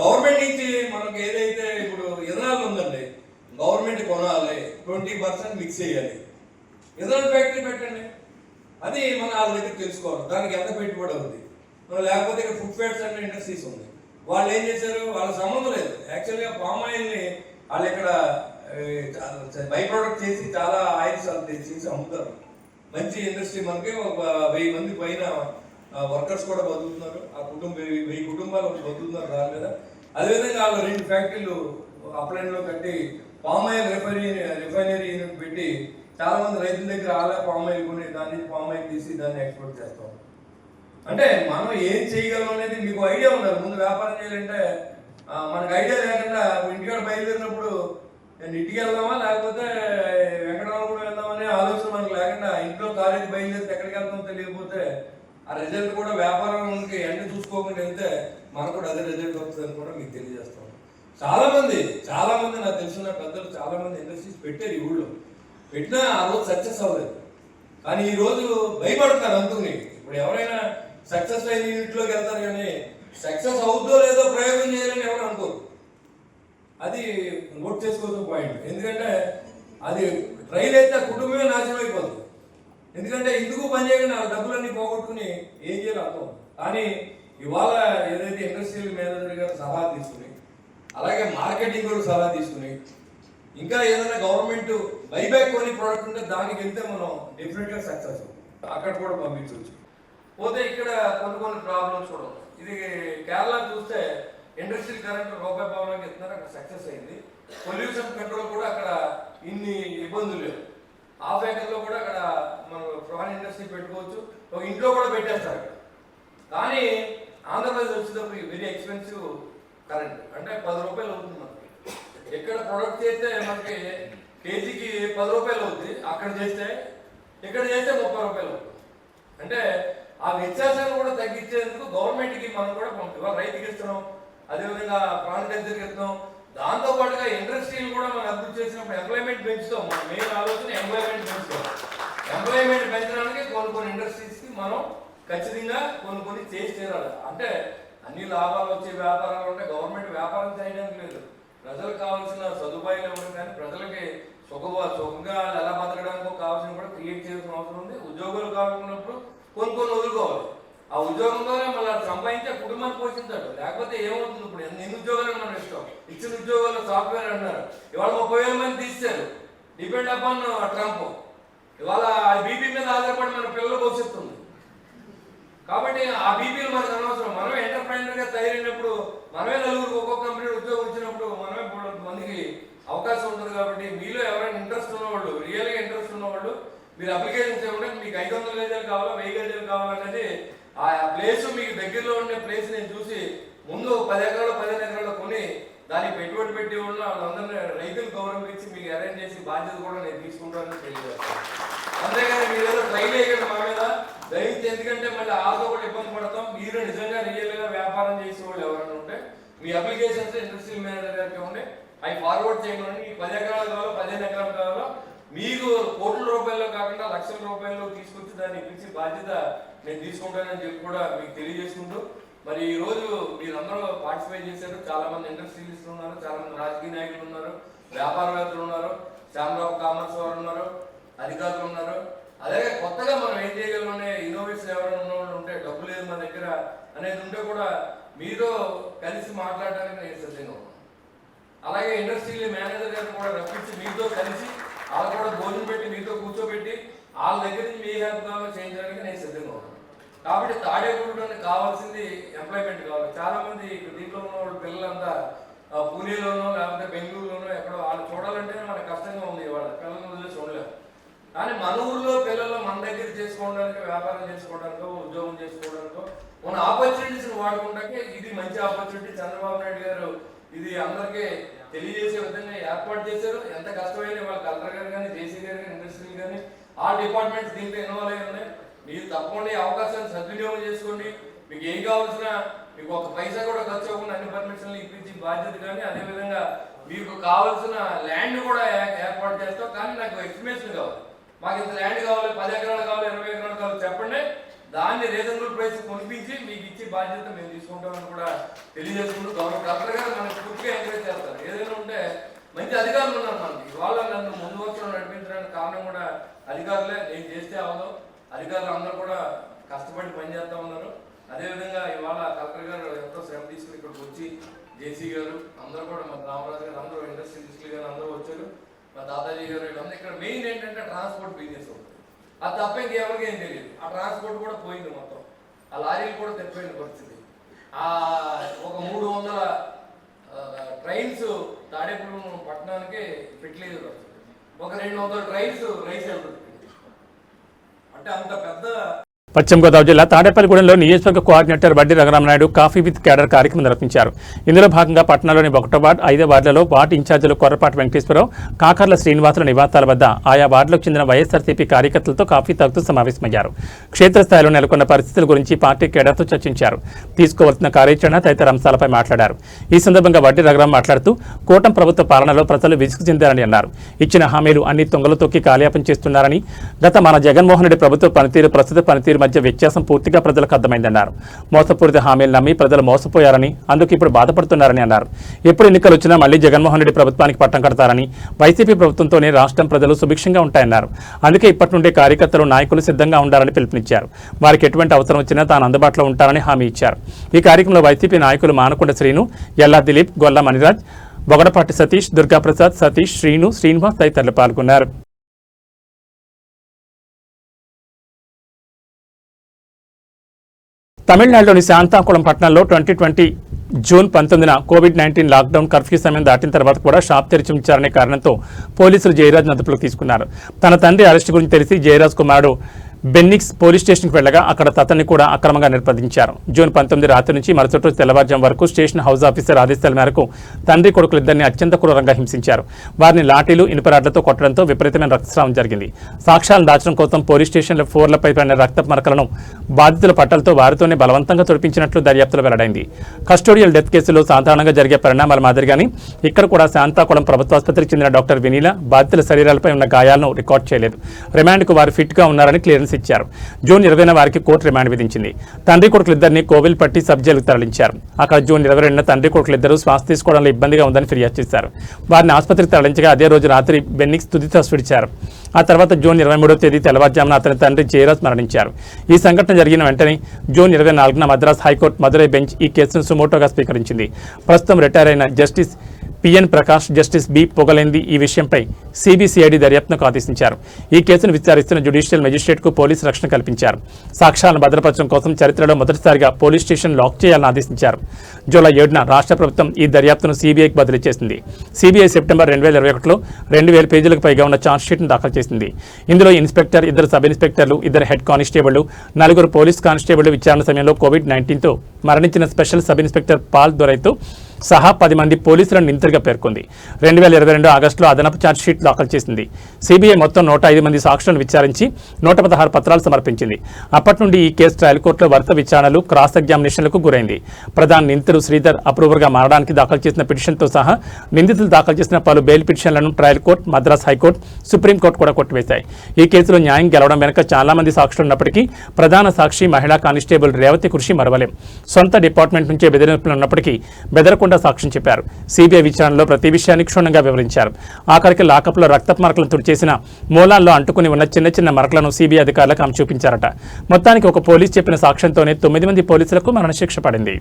గవర్నమెంట్ నుంచి మనకు ఏదైతే ఇప్పుడు ఇథనాల్ ఉందండి, గవర్నమెంట్ కొనాలి, 20% మిక్స్ చేయాలి, ఇథనాల్ ఫ్యాక్టరీ పెట్టండి. అది మన వాళ్ళ దగ్గర తెలుసుకోవాలి దానికి ఎంత పెట్టుబడి అవుతుంది. లేకపోతే ఇక్కడ ఫుడ్ ఫ్యాట్స్ అనే ఇండస్ట్రీస్ ఉంది, వాళ్ళు ఏం చేశారు, వాళ్ళ సంబంధం లేదు. యాక్చువల్గా పామ్ ఆయిల్ని వాళ్ళు ఇక్కడ బై ప్రోడక్ట్ చేసి చాలా ఆయిల్స్ చేసి అమ్ముతారు. మంచి ఇండస్ట్రీ. మనకి ఒక 1000 మంది పైన వర్కర్స్ కూడా బతుకుతున్నారు. ఆ 1000 కుటుంబాలు బతుకుతున్నారు దాని మీద. అదేవిధంగా వాళ్ళు 2 ఫ్యాక్టరీలు అప్లైన్లో కట్టి పామ్ ఆయిల్ రిఫైనరీ యూనిట్ పెట్టి చాలా మంది రైతుల దగ్గర ఆలా పామ్ ఆయిల్ కొని దాని నుంచి పామ్ ఆయిల్ తీసి దాన్ని ఎక్స్పోర్ట్ చేస్తాం. అంటే మనం ఏం చేయగలం అనేది మీకు ఐడియా ఉండాలి. ముందు వ్యాపారం చేయాలంటే మనకు ఐడియా లేకుండా ఇంటికాడ బయలుదేరినప్పుడు నేను ఇంటికి వెళ్దామా లేకపోతే వెంకటరామ కూడా వెళ్దామనే ఆలోచన మనకు లేకుండా ఇంట్లో కాలేజీ బయలుదేరితే ఎక్కడికి వెళ్తామో తెలియకపోతే ఆ రిజల్ట్ కూడా వ్యాపారానికి ఎండ చూసుకోకుండా వెళ్తే మనకు కూడా అదే రిజల్ట్ వస్తుందని కూడా మీకు తెలియజేస్తాం. చాలా మంది నాకు తెలిసిన పెద్దలు చాలా మంది ఇండస్ట్రీస్ పెట్టారు ఈ ఊళ్ళో, పెట్టినా ఆ రోజు సక్సెస్ అవ్వలేదు. కానీ ఈ రోజు భయపడుతున్నారు అందుకుని. ఇప్పుడు ఎవరైనా సక్సెస్ అయిన యూనిట్లోకి వెళ్తారు కానీ సక్సెస్ అవుతుందో లేదో ప్రయోగం చేయాలని ఎవరు అనుకోరు. అది నోట్ చేసుకోవాల్సిన పాయింట్. ఎందుకంటే అది ట్రైల్ అయితే కుటుంబమే నాశనం అయిపోతుంది. ఎందుకంటే ఇందుకు పని చేయకుండా డబ్బులన్నీ పోగొట్టుకుని ఏం చేయాలి అర్థం. కానీ ఇవాళ ఏదైతే ఇండస్ట్రియల్ మేనేజర్ గారు సలహా తీసుకుని, అలాగే మార్కెటింగ్ కూడా సలహా తీసుకుని, ఇంకా ఏదైనా గవర్నమెంట్ బైబ్యాక్ కొని ప్రోడక్ట్ ఉంటే దానికి వెళ్తే మనం డెఫినెట్గా సక్సెస్ అక్కడ కూడా పంపించవచ్చు. పోతే ఇక్కడ కొన్ని ప్రాబ్లమ్స్ కూడా ఉన్నాయి. ఇది కేరళ చూస్తే ఇండస్ట్రియల్ కరెంట్ రూపాయి పావడానికి ఇస్తున్నారు, అక్కడ సక్సెస్ అయింది. పొల్యూషన్ కంట్రోల్ కూడా అక్కడ ఇన్ని ఇబ్బందులు లేవు. హాఫ్ ఏకర్లో కూడా అక్కడ మనం ప్రాన్ ఇండస్ట్రీ పెట్టుకోవచ్చు, ఒక ఇంట్లో కూడా పెట్టేస్తారు అక్కడ. కానీ ఆంధ్రప్రదేశ్ వచ్చేటప్పుడు వెరీ ఎక్స్పెన్సివ్ కరెంట్, అంటే 10 రూపాయలు అవుతుంది మనకి. ఎక్కడ ప్రొడక్ట్ చేస్తే మనకి కేజీకి 10 రూపాయలు అవుతుంది, అక్కడ చేస్తే ఇక్కడ చేస్తే 30 రూపాయలు అవుతుంది. అంటే ఆ వ్యత్యాసాన్ని కూడా తగ్గించేందుకు గవర్నమెంట్కి మనం కూడా పంపిస్తాం, రైతుకి ఇస్తున్నాం, అదేవిధంగా ప్రాణ కల్చర్కి ఇస్తున్నాం. దాంతో పాటుగా ఇండస్ట్రీలు కూడా మనం అభివృద్ధి చేసినప్పుడు ఎంప్లాయ్మెంట్ పెంచుతాం. మన మెయిన్ ఆలోచన ఎంప్లాయ్మెంట్ పెంచుతాం. ఎంప్లాయ్మెంట్ పెంచడానికి కొన్ని ఇండస్ట్రీస్కి మనం ఖచ్చితంగా కొన్ని చేసి తీరాలి. అంటే అన్ని లాభాలు వచ్చే వ్యాపారాలు ఉంటే గవర్నమెంట్ వ్యాపారం చేయడానికి లేదు. ప్రజలకు కావాల్సిన సదుపాయాలు ఇవ్వడం కానీ ప్రజలకి సుఖంగా ఎలా బతకడానికి కావాల్సిన కూడా క్రియేట్ చేయాల్సిన అవసరం ఉంది. ఉద్యోగాలు కావాలన్నప్పుడు కొన్ని వదులుకోవాలి. ఆ ఉద్యోగం ద్వారా మళ్ళీ సంపాదించే కుటుంబాన్ని పోషించాడు. లేకపోతే ఏమవుతుంది? ఇప్పుడు ఎన్ని ఉద్యోగాలు మనం ఇష్టం ఇచ్చిన ఉద్యోగాలు సాఫ్ట్వేర్ అంటున్నారు, ఇవాళ 30,000 మంది తీశారు. Depend upon Trump. ఇవాళ బీపీ మీద ఆధారపడి మన పిల్లల భవిష్యత్తు ఉంది. కాబట్టి ఆ బీపీలు మనకు అనవసరం. మనమే ఎంటర్ప్రైనర్గా తయారైనప్పుడు మనమే నలుగురికి ఒక్కొక్క కంపెనీ ఉద్యోగం ఇచ్చినప్పుడు మనమే మందికి అవకాశం ఉంటుంది. కాబట్టి మీలో ఎవరైనా ఇంట్రెస్ట్ ఉన్నవాళ్ళు, రియల్గా ఇంట్రెస్ట్ ఉన్నవాళ్ళు మీరు అప్లికేషన్స్ ఇవ్వండి. మీకు 500 గజాలు కావాలా, 1000 గజాలు కావాలనేది ఆ ప్లేస్ మీకు దగ్గరలో ఉండే ప్లేస్ నేను చూసి ముందు 10 ఎకరాలు 15 ఎకరాలు కొని దానికి పెట్టుబడి పెట్టి ఉన్న వాళ్ళందరినీ రైతులు గౌరవించి మీకు అరేంజ్ చేసి బాధ్యత కూడా నేను తీసుకుంటానని తెలియజేస్తాను. అంతేగాని మీరు ఏదో ట్రైల్ వేయకండి మా మీద దయచేసి. ఎందుకంటే మళ్ళీ ఆతో కూడా ఇబ్బంది పడతాం. మీరు నిజంగా రియల్గా వ్యాపారం చేసే వాళ్ళు ఎవరైనా ఉంటే మీ అప్లికేషన్స్ ఇండస్ట్రియల్ మేనేజర్ గారికి ఉండి అవి ఫార్వర్డ్ చేయమని. 10 ఎకరాలు కావాలో 15 ఎకరాలు కావాలో మీకు కోట్ల రూపాయల్లో కాకుండా లక్షల రూపాయల్లో తీసుకొచ్చి దాన్ని ఇప్పించి బాధ్యత నేను తీసుకుంటానని చెప్పి కూడా మీకు తెలియజేసుకుంటూ, మరి ఈ రోజు మీరందరూ పార్టిసిపేట్ చేశారు. చాలా మంది ఇండస్ట్రియలిస్టులు ఉన్నారు, చాలా మంది రాజకీయ నాయకులు ఉన్నారు, వ్యాపారవేత్తలు ఉన్నారు, ఛాంబర్ ఆఫ్ కామర్స్ వారు ఉన్నారు, అధికారులు ఉన్నారు. అలాగే కొత్తగా మనం ఏం చేయగలమనే ఇన్నోవేషన్ ఎవరైనా ఉన్నవాళ్ళు ఉంటే, డబ్బు లేదు మన దగ్గర అనేది ఉంటే కూడా మీతో కలిసి మాట్లాడడానికి నేను సిద్ధంగా ఉన్నాను. అలాగే ఇండస్ట్రియల్ మేనేజర్ గారిని కూడా రప్పించి మీతో కలిసి వాళ్ళు కూడా భోజనం పెట్టి మీతో కూర్చోబెట్టి వాళ్ళ దగ్గర నుంచి మీ హెల్ప్ కావాలో చేయించడానికి నేను సిద్ధంగా ఉన్నాను. కాబట్టి తాడేపూడిలోనే కావాల్సింది ఎంప్లాయ్మెంట్ కావాలి. చాలా మంది దీంట్లో ఉన్న వాళ్ళు పిల్లలంతా పూణేలోనో లేకపోతే బెంగళూరులోనో ఎక్కడో వాళ్ళు చూడాలంటేనే మనకు కష్టంగా ఉంది. వాళ్ళ పిల్లలను వదిలేసి చూడలేము. కానీ మన ఊర్లో పిల్లలు మన దగ్గర చేసుకోవడానికి, వ్యాపారం చేసుకోవడానికో ఉద్యోగం చేసుకోవడానికో మన ఆపర్చునిటీస్ని వాడుకుంటాకే ఇది మంచి ఆపర్చునిటీ. చంద్రబాబు నాయుడు గారు ఇది అందరికీ తెలియజేసే విధంగా ఏర్పాటు చేశారు. ఎంత కష్టమైన వాళ్ళ కలెక్టర్ గారు కానీ, జేసీ గారు కానీ, ఇండస్ట్రియల్ కానీ ఆ డిపార్ట్మెంట్స్ దీంట్లో ఇన్వాల్వ్ అయ్యి ఉన్నాయి. మీరు తప్పకుండా ఈ అవకాశాన్ని సద్వినియోగం చేసుకోండి. మీకు ఏం కావాల్సిన మీకు ఒక పైసా కూడా ఖర్చు అవ్వకుండా అన్ని పర్మిషన్లు ఇప్పించి బాధ్యత కానీ, అదేవిధంగా మీకు కావాల్సిన ల్యాండ్ కూడా ఏర్పాటు చేస్తాం. కానీ నాకు ఎస్టిమేషన్ కావాలి, మాకు ఇంత ల్యాండ్ కావాలి, 10 ఎకరాలు కావాలి, 20 ఎకరాలు కావాలి చెప్పండి. దాన్ని రీజనబుల్ ప్రైస్ కొనిపించి మీకు ఇచ్చే బాధ్యత మేము తీసుకుంటామని కూడా తెలియజేసుకుంటూ, గవర్నమెంట్ కలెక్టర్ గారు మనకు పూర్తిగా ఎంకరేజ్ చేస్తారు. ఏదైనా ఉంటే మంచి అధికారులు ఉన్నారు మనకి. ఇవాళ నన్ను ముందు వచ్చి నడిపించడానికి కారణం కూడా అధికారులే. నేను చేస్తే అవదు, అధికారులు అందరూ కూడా కష్టపడి పనిచేస్తూ ఉన్నారు. అదేవిధంగా ఇవాళ కలెక్టర్ గారు ఎంతో శ్రమ తీసుకుని ఇక్కడికి వచ్చి, జేసీ గారు అందరూ కూడా, మా రామరాజు గారు అందరూ, ఇండస్ట్రియలిస్టులు గారు అందరూ వచ్చారు, మా తాతాజీ గారు వీళ్ళందరూ. ఇక్కడ మెయిన్ ఏంటంటే ట్రాన్స్పోర్ట్ బిజినెస్ ఉంటుంది. అది తప్ప ఇంకెవరికి ఏం తెలియదు. ఆ ట్రాన్స్పోర్ట్ కూడా పోయింది మొత్తం. ఆ లారీలు కూడా తెప్పిపోయిన పరిస్థితి. ఒక 300 ట్రైన్స్ తాడేపల్లి పట్టణానికి పెట్టలేదు పరిస్థితి. ఒక 200 ట్రైన్స్ రైస్ వెళ్తుంది. అంటే అంత పెద్ద పశ్చిమ గోదావరి జిల్లా తాడేపల్లిగూడెంలో నియోజకవర్గ కోఆర్డినేటర్ వడ్డీ రఘురామనాయుడు కాఫీ విత్ క్యాడర్ కార్యక్రమం నిర్వహించారు. ఇందులో భాగంగా పట్టణంలోని 1వ వార్డు 5వ వార్డులలో వార్డు ఇన్ఛార్జీలు కొర్రపాటి వెంకటేశ్వరరావు, కాకర్ల శ్రీనివాసుల నివాసాల వద్ద ఆయా వార్డులకు చెందిన వైఎస్ఆర్సీపీ కార్యకర్తలతో కాఫీ తాగుతూ సమావేశమయ్యారు. క్షేత్రస్థాయిలో నెలకొన్న పరిస్థితుల గురించి పార్టీ కేడర్తో చర్చించారు. తీసుకోవాల్సిన కార్యాచరణ తదితర అంశాలపై మాట్లాడారు. ఈ సందర్భంగా వడ్డీ రఘురాం మాట్లాడుతూ కూటమి ప్రభుత్వ పాలనలో ప్రజలు విసుగు చెందారని అన్నారు. ఇచ్చిన హామీలు అన్ని తొంగలు తొక్కి కాలయాపన చేస్తున్నారని, గత మన జగన్మోహన్ రెడ్డి ప్రభుత్వ పనితీరు ప్రస్తుత పనితీరు మధ్య వ్యత్యాసం పూర్తిగా ప్రజలకు అర్థమైందన్నారు. మోసపూరిత హామీలు నమ్మి ప్రజలు మోసపోయారని, అందుకు ఇప్పుడు బాధపడుతున్నారని అన్నారు. ఎప్పుడు ఎన్నికలు వచ్చినా మళ్లీ జగన్మోహన్ రెడ్డి ప్రభుత్వానికి పట్టం కడతారని, వైసీపీ ప్రభుత్వంతోనే రాష్ట్రం ప్రజలు సుభిక్షంగా ఉంటాయన్నారు. అందుకే ఇప్పటి నుండే కార్యకర్తలు, నాయకులు సిద్ధంగా ఉండాలని పిలుపునిచ్చారు. వారికి ఎటువంటి అవసరం వచ్చినా తాను అందుబాటులో ఉంటానని హామీ ఇచ్చారు. ఈ కార్యక్రమంలో వైసీపీ నాయకులు మానకొండ శ్రీను, ఎల్లా దిలీప్, గొల్ల మణిరాజ్, బొగడపాటి సతీష్, దుర్గాప్రసాద్, సతీష్, శ్రీను, శ్రీనివాస్ తదితరులు పాల్గొన్నారు. తమిళనాడులోని శాంతాకుళం పట్టణంలో 2020 జూన్ 19న కోవిడ్-19 లాక్డౌన్ కర్ఫ్యూ సమయం దాటిన తర్వాత కూడా షాప్ తెరిచి ఉంచారనే కారణంతో పోలీసులు జయరాజ్ అదుపులోకి తీసుకున్నారు. తన తండ్రి అరెస్టు గురించి తెలిసి జయరాజ్ కుమారుడు బెన్నిక్స్ పోలీస్ స్టేషన్కి వెళ్లగా అక్కడ తతన్ని కూడా అక్రమంగా నిర్బంధించారు. జూన్ 19 రాత్రి నుంచి మరుసటి రోజు తెల్లవారుజాము వరకు స్టేషన్ హౌస్ ఆఫీసర్ ఆదేశాల మేరకు తండ్రి కొడుకులిద్దరిని అత్యంత క్రూరంగా హింసించారు. వారిని లాఠీలు, ఇనుపరాడ్లతో కొట్టడంతో విపరీతమైన రక్తస్రావం జరిగింది. సాక్ష్యాలను దాచడం కోసం పోలీస్ స్టేషన్ల ఫ్లోర్లపై పడిన రక్త మరకలను బాధితుల పట్టలతో వారితోనే బలవంతంగా తొడిపించినట్లు దర్యాప్తులో వెల్లడైంది. కస్టోడియల్ డెత్ కేసులో సాధారణంగా జరిగే పరిణామాల మాదిరిగానే ఇక్కడ కూడా శాంతాకుళం ప్రభుత్వాసుపత్రికి చెందిన డాక్టర్ వినీల బాధితుల శరీరాలపై ఉన్న గాయాలను రికార్డ్ చేయలేదు. రిమాండ్కు వారు ఫిట్గా ఉన్నారని క్లియరెన్స్ ఇచ్చారు. జూన్ 20న వారికి కోర్టు రిమాండ్ విధించింది. తండ్రి కొడుకులిద్దరిని కోవిల్పట్టి సబ్ జైలుకు తరలించారు. అక్కడ జూన్ 22న తండ్రి కొడుకులిద్దరూ శ్వాస తీసుకోవడంలో ఇబ్బందిగా ఉందని ఫిర్యాదు చేశారు. వారిని ఆసుపత్రికి తరలించగా అదే రోజు రాత్రి బెన్నిక్స్ తుదిశ్వాస విడిచారు. ఆ తర్వాత జూన్ 23వ తేదీ తెల్లవారుజామున అతని తండ్రి జయరాజ్ మరణించారు. ఈ సంఘటన జరిగిన వెంటనే జూన్ 24న మద్రాస్ హైకోర్టు మదురై బెంచ్ ఈ కేసును సుమోటోగా స్వీకరించింది. ప్రస్తుతం రిటైర్ అయిన justice PN Prakash, justice B Pugalendhi ఈ విషయంపై సిబిసిఐడి దర్యాప్తుకు ఆదేశించారు. ఈ కేసును విచారిస్తున్న జ్యుడిషియల్ మెజిస్ట్రేట్కు పోలీసు రక్షణ కల్పించారు. సాక్ష్యాలను భద్రపరచడం కోసం చరిత్రలో మొదటిసారిగా పోలీస్ స్టేషన్ లాక్ చేయాలని ఆదేశించారు. జూలై 7న రాష్ట్ర ప్రభుత్వం ఈ దర్యాప్తును సిబిఐకి బదిలీ చేసింది. సిబిఐ సెప్టెంబర్ 2021లో 2000 పేజీలకు పైగా ఉన్న ఛార్జ్షీట్ను దాఖలు చేసింది. ఇందులో ఇన్స్పెక్టర్, 2 సబ్ ఇన్స్పెక్టర్లు, 2 హెడ్ కానిస్టేబుళ్లు, 4 పోలీస్ కానిస్టేబుళ్లు విచారణ సమయంలో కోవిడ్-19తో మరణించిన స్పెషల్ సబ్ ఇన్స్పెక్టర్ పాల్ దొరైతో సహా 10 మంది పోలీసులను నిందితులుగా పేర్కొంది. 2022 ఆగస్టులో అదనపు ఛార్జ్షీట్ దాఖలు చేసింది. సిబిఐ మొత్తం 105 మంది సాక్షులను విచారించి 116 పత్రాలు సమర్పించింది. అప్పటి నుండి ఈ కేసు ట్రయల్ కోర్టులో వరుస విచారణలు, క్రాస్ ఎగ్జామినేషన్లకు గురైంది. ప్రధాన నిందితుడు శ్రీధర్ అప్రూవర్గా మారడానికి దాఖలు చేసిన పిటిషన్తో సహా నిందితులు దాఖలు చేసిన పలు బెయిల్ పిటిషన్లను trial court, Madras high court, supreme court కూడా కొట్టివేశాయి. ఈ కేసులో న్యాయం గెలవడం వెనుక చాలా మంది సాక్షులు ఉన్నప్పటికీ ప్రధాన సాక్షి మహిళా కానిస్టేబుల్ రేవతి కృషి మరవలేం. సొంత డిపార్ట్మెంట్ నుంచే బెదిరింపులు ఉన్నప్పటికీ బెదరకుండా సాక్ష్యం చెప్పారు. సిబిఐ విచారణలో ప్రతి విషయాన్ని క్షుణ్ణంగా వివరించారు. ఆఖరికి లాకప్లో రక్తపు మరకలను తుడిచేసిన మూలాల్లో అంటుకుని ఉన్న చిన్న చిన్న మరకలను సిబిఐ అధికారులకు ఆమె చూపించారట. మొత్తానికి ఒక పోలీస్ చెప్పిన సాక్ష్యంతోనే 9 మంది పోలీసులకు మరణశిక్ష పడింది.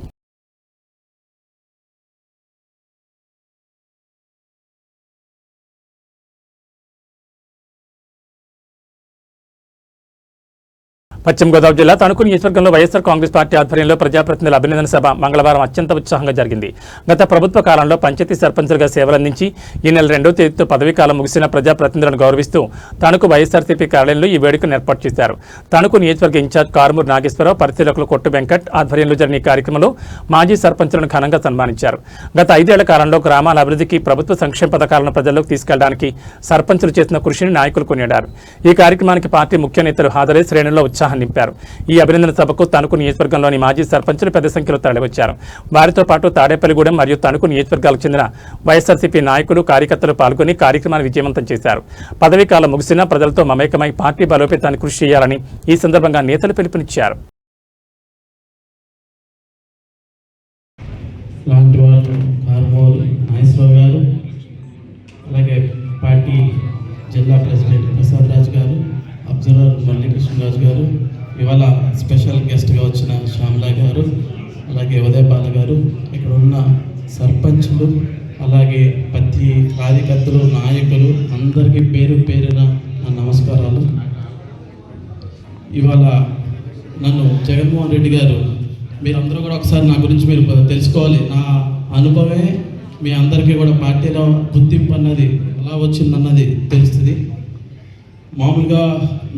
పశ్చిమ గోదావరి జిల్లా తణుకు నియోజకవర్గంలో వైఎస్ఆర్ కాంగ్రెస్ పార్టీ ఆధ్వర్యంలో ప్రజాప్రతినిధుల అభినందన సభ మంగళవారం అత్యంత ఉత్సాహంగా జరిగింది. గత ప్రభుత్వ కాలంలో పంచాయతీ సర్పంచులుగా సేవలందించి ఈ నెల 2వ తేదీతో పదవీ కాలం ముగిసిన ప్రజాప్రతినిధులను గౌరవిస్తూ తణుకు వైఎస్ఆర్సీపీ కార్యాలయంలో ఈ వేడుకను ఏర్పాటు చేశారు. తణుకు నియోజకవర్గ ఇన్ఛార్జ్ కారుమూరు నాగేశ్వరరావు, పరిశీలకులు కొట్టు వెంకట్ ఆధ్వర్యంలో జరిగిన ఈ కార్యక్రమంలో మాజీ సర్పంచులను ఘనంగా సన్మానించారు. గత 5 ఏళ్ల కాలంలో గ్రామాల అభివృద్ధికి, ప్రభుత్వ సంక్షేమ పథకాలను ప్రజల్లోకి తీసుకెళ్లడానికి సర్పంచులు చేసిన కృషిని నాయకులు కొనియాడారు. ఈ కార్యక్రమానికి పార్టీ ముఖ్య నేతలు హాజరై శ్రేణుల్లో ఉత్సాహం నింపారు. ఈ అభినందన సభకు తణుకు నియోజకవర్గంలోని మాజీ సర్పంచులు పెద్ద సంఖ్యలో తరలివచ్చారు. వారితో పాటు తాడేపల్లిగూడెం మరియు తణుకు నియోజకవర్గాలకు చెందిన వైఎస్ఆర్సీపీ నాయకులు, కార్యకర్తలు పాల్గొని కార్యక్రమాన్ని విజయవంతం చేశారు. పదవీ కాలం ముగిసినా ప్రజలతో మమేకమై పార్టీ బలోపేతానికి కృషి చేయాలని ఈ సందర్భంగా నేతలు పిలుపునిచ్చారు. పార్టీ జిల్లా ప్రెసిడెంట్ ప్రసాద్ రాజు గారు, అబ్జర్వర్ మల్లికృష్ణరాజు గారు, ఇవాళ స్పెషల్ గెస్ట్గా వచ్చిన శ్యామలా గారు, అలాగే ఉదయపాల గారు, ఇక్కడ ఉన్న సర్పంచులు, అలాగే ప్రతి కార్యకర్తలు, నాయకులు అందరికీ పేరు పేరున నా నమస్కారాలు. ఇవాళ నన్ను జగన్మోహన్ రెడ్డి గారు, మీరందరూ కూడా ఒకసారి నా గురించి మీరు తెలుసుకోవాలి. నా అనుభవమే మీ అందరికీ కూడా పార్టీలో గుర్తింపు అన్నది ఎలా వచ్చిందన్నది తెలుస్తుంది. మామూలుగా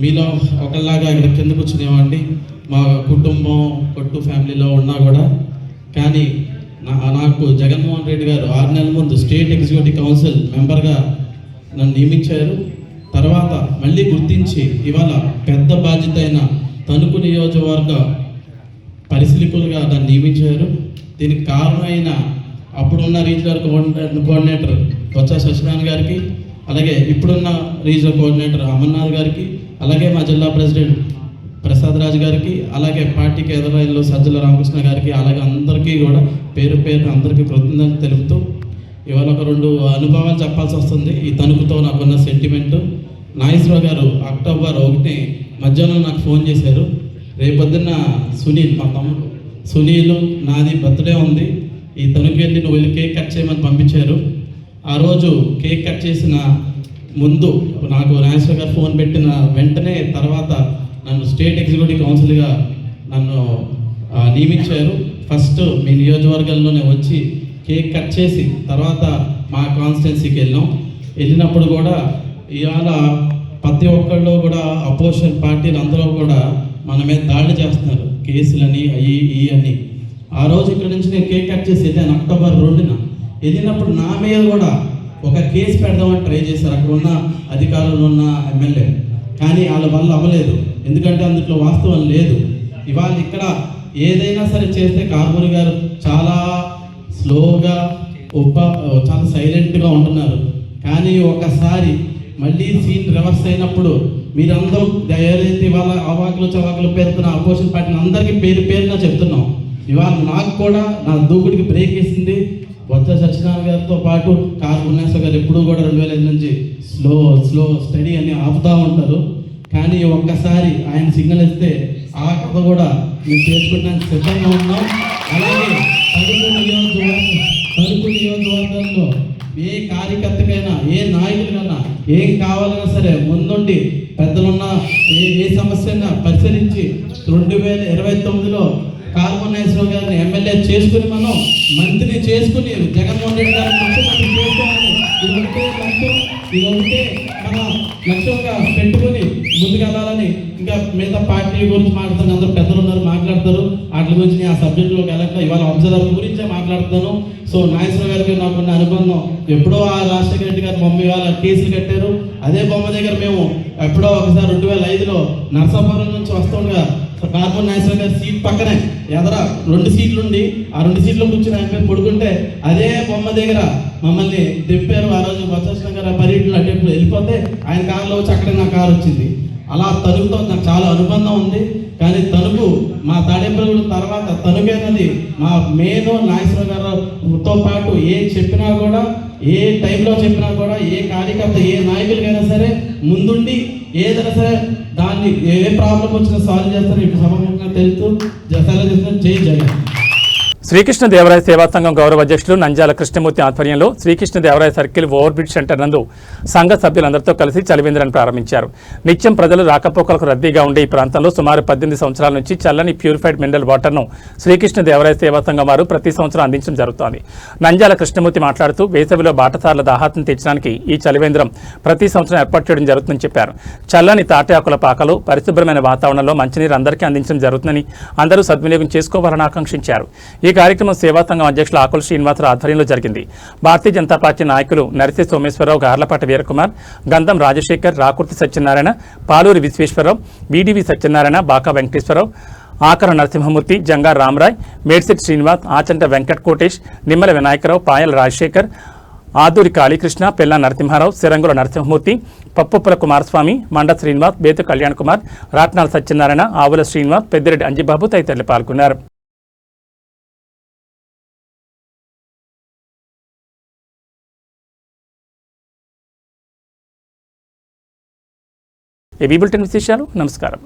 మీలో ఒకళ్ళలాగా ఇక్కడ కింద కూర్చునేవాడిని, మా కుటుంబం కొట్టు ఫ్యామిలీలో ఉన్నా కూడా. కానీ నాకు జగన్మోహన్ రెడ్డి గారు 6 నెలల ముందు స్టేట్ ఎగ్జిక్యూటివ్ కౌన్సిల్ మెంబర్గా నన్ను నియమించారు. తర్వాత మళ్ళీ గుర్తించి ఇవాళ పెద్ద బాధ్యత అయిన తణుకు నియోజకవర్గ పరిశీలకులుగా నన్ను నియమించారు. దీనికి కారణమైన అప్పుడున్న రీజనల్ కోఆర్డినేటర్ బొత్స సత్యనారాయణ గారికి, అలాగే ఇప్పుడున్న రీజనల్ కోఆర్డినేటర్ అమర్నాథ్ గారికి, అలాగే మా జిల్లా ప్రెసిడెంట్ ప్రసాద్ రాజు గారికి, అలాగే పార్టీ కేంద్రాల్లో సజ్జల రామకృష్ణ గారికి, అలాగే అందరికీ కూడా పేరు పేరు అందరికీ కృతజ్ఞతలు తెలుపుతూ ఇవాళ ఒక 2 అనుభవాలు చెప్పాల్సి వస్తుంది. ఈ తణుకుతో నాకున్న సెంటిమెంటు. నాగేశ్వరరావు గారు అక్టోబర్ 1 మధ్యాహ్నం నాకు ఫోన్ చేశారు. రేపొద్దున్న సునీల్, మా తమ్ముడు సునీల్, నాది బర్త్డే ఉంది, ఈ తణుకు వెళ్ళి నువ్వు వెళ్ళి కేక్ కట్ చేయమని పంపించారు. ఆ రోజు కేక్ కట్ చేసిన ముందు నాకు నాగేశ్వరరావు గారు ఫోన్ పెట్టిన వెంటనే తర్వాత నన్ను స్టేట్ ఎగ్జిక్యూటివ్ కౌన్సిల్గా నన్ను నియమించారు. ఫస్ట్ మీ నియోజకవర్గంలోనే వచ్చి కేక్ కట్ చేసి తర్వాత మా కాన్స్టిట్యున్సీకి వెళ్ళినప్పుడు కూడా ఇవాళ ప్రతి ఒక్కళ్ళు కూడా అపోజిషన్ పార్టీలు అందరూ కూడా మన మీద దాడి చేస్తున్నారు, కేసులని అవి అని. ఆ రోజు ఇక్కడ నుంచి నేను కేక్ కట్ చేసి వెళ్ళాను అక్టోబర్ 2న. వెళ్ళినప్పుడు నా మీద కూడా ఒక కేసు పెడదామని ట్రై చేశారు అక్కడ ఉన్న అధికారులు ఉన్న ఎమ్మెల్యే, కానీ వాళ్ళ వల్ల అవ్వలేదు, ఎందుకంటే అందులో వాస్తవం లేదు. ఇవాళ ఇక్కడ ఏదైనా సరే చేస్తే కారుమూరి గారు చాలా స్లోగా చాలా సైలెంట్గా ఉంటున్నారు. కానీ ఒకసారి మళ్ళీ సీన్ రివర్స్ అయినప్పుడు మీరందరూ ఏదైతే ఇవాళ అవాకులు చవాకులు పేరుతున్న అపోజిషన్ పార్టీని అందరికీ పేరు పేరుగా చెప్తున్నాం. ఇవాళ నాకు కూడా నా దూకుడికి బ్రేక్ వేసింది. బొత్స సత్యనారాయణ గారితో పాటు కారు ఉన్నేశ్వర గారు ఎప్పుడూ కూడా 2005 నుంచి స్లో స్టడీ అని ఆపుతూ ఉంటారు. కానీ ఒక్కసారి ఆయన సిగ్నల్ ఇస్తే ఆ కథ కూడా మేము చేసుకుంటానికి సిద్ధంగా ఉన్నాం. అలాగే తణుకు నియోజకవర్గంలో ఏ కార్యకర్తకైనా ఏ నాయకుడికైనా ఏం కావాలన్నా సరే ముందుండి పెద్దలున్న ఏ సమస్యను పరిశీలించి 2029లో కారుమూరి గారిని ఎమ్మెల్యే చేసుకుని మనం మంత్రిని చేసుకుని జగన్మోహన్ రెడ్డి గారిని ముఖ్యమంత్రి చేసుకోవాలి. ఇది ఒకటే మన లక్ష్యంగా పెట్టుకుని ముందుకెళ్ళాలని. ఇంకా మిగతా పార్టీ గురించి మాట్లాడుతాను, అందరూ పెద్దలు ఉన్నారు మాట్లాడతారు, వాటి గురించి నేను ఆ సబ్జెక్టులోకి వెళ్ళక ఇవాళ అబ్జర్వర్ గురించే మాట్లాడుతాను. సో నాగేశ్వర గారికి నాకున్న అనుబంధం ఎప్పుడో ఆ రాజశేఖర రెడ్డి గారి బొమ్మ ఇవాళ కేసులు కట్టారు. అదే బొమ్మ దగ్గర మేము ఎప్పుడో ఒకసారి 2005లో నరసాపురం నుంచి వస్తుండగా కారుమూరి నాగేశ్వర గారి సీట్ పక్కనే ఎదర 2 సీట్లు ఉండి ఆ 2 సీట్లో కూర్చుని ఆయన మీద పడుకుంటే అదే బొమ్మ దగ్గర మమ్మల్ని దింపారు. ఆ రోజు బొత్స గారు పర్యటనలు అటు వెళ్ళిపోతే ఆయన కారులో వచ్చి అక్కడే నా కారు వచ్చింది. అలా తణుకుతో నాకు చాలా అనుబంధం ఉంది. కానీ తణుకు మా తాడేపల్లి తర్వాత తణుకు అనేది మా మెయిన్ నాగేశ్వర గారితో పాటు ఏ చెప్పినా కూడా ఏ టైంలో చెప్పినా కూడా ఏ కార్యకర్త ఏ నాయకులకైనా సరే ముందుండి ఏదైనా సరే దాన్ని ఏ ప్రాబ్లం వచ్చినా సాల్వ్ చేస్తారో ఇప్పుడు సభముఖంగా తెలుస్తూ జై జగన్. శ్రీకృష్ణదేవరాయ సేవా సంఘం గౌరవ అధ్యక్షులు నంజాల కృష్ణమూర్తి ఆధ్వర్యంలో Sri Krishnadevaraya circle over bridge centre నందు సంఘ సభ్యులందరితో కలిసి చలివేంద్రాన్ని ప్రారంభించారు. నిత్యం ప్రజలు రాకపోకలకు రద్దీగా ఉండే ఈ ప్రాంతంలో సుమారు 18 సంవత్సరాల నుంచి చల్లని ప్యూరిఫైడ్ మినరల్ వాటర్ను శ్రీకృష్ణదేవరాయ సేవా సంఘం వారు ప్రతి సంవత్సరం అందించడం జరుగుతోంది. నంజాల కృష్ణమూర్తి మాట్లాడుతూ వేసవిలో బాటసార్ల దాహాన్ని తెచ్చడానికి ఈ చలివేంద్రం ప్రతి సంవత్సరం ఏర్పాటు చేయడం జరుగుతుందని చెప్పారు. చల్లని తాటి ఆకుల పాకలు పరిశుభ్రమైన వాతావరణంలో మంచినీరు అందరికీ అందించడం జరుగుతుందని అందరూ సద్వినియోగం చేసుకోవాలని ఆకాంక్షించారు. ఈ కార్యక్రమం సేవా సంఘం అధ్యక్షులు ఆకుల శ్రీనివాసరావు ఆధ్వర్యంలో జరిగింది. భారతీయ జనతా పార్టీ నాయకులు నరిసి సోమేశ్వరరావు, గార్లపాటి వీరకుమార్, గంధం రాజశేఖర్, రాకుర్తి సత్యనారాయణ, పాలూరి విశ్వేశ్వరరావు, బీడీవీ సత్యనారాయణ, బాకా వెంకటేశ్వరరావు, ఆకర నరసింహమూర్తి, జంగార్ రామరాయ్, మేడ్సిట్ శ్రీనివాస్, ఆచంట వెంకట్ కోటేష్, నిమ్మల వినాయకరావు, పాయల రాజశేఖర్, ఆదూరి కాళీకృష్ణ, పెల్లా నరసింహారావు, సిరంగుల నరసింహమూర్తి, పప్పుపుల కుమారస్వామి, మండ శ్రీనివాస్, బేతు కళ్యాణ్ కుమార్, రాట్నాల సత్యనారాయణ, ఆవుల శ్రీనివాస్, పెద్దిరెడ్డి అంజిబాబు తదితరులు పాల్గొన్నారు. ఏబీ బులెటిన్ విశేషాలు. నమస్కారం.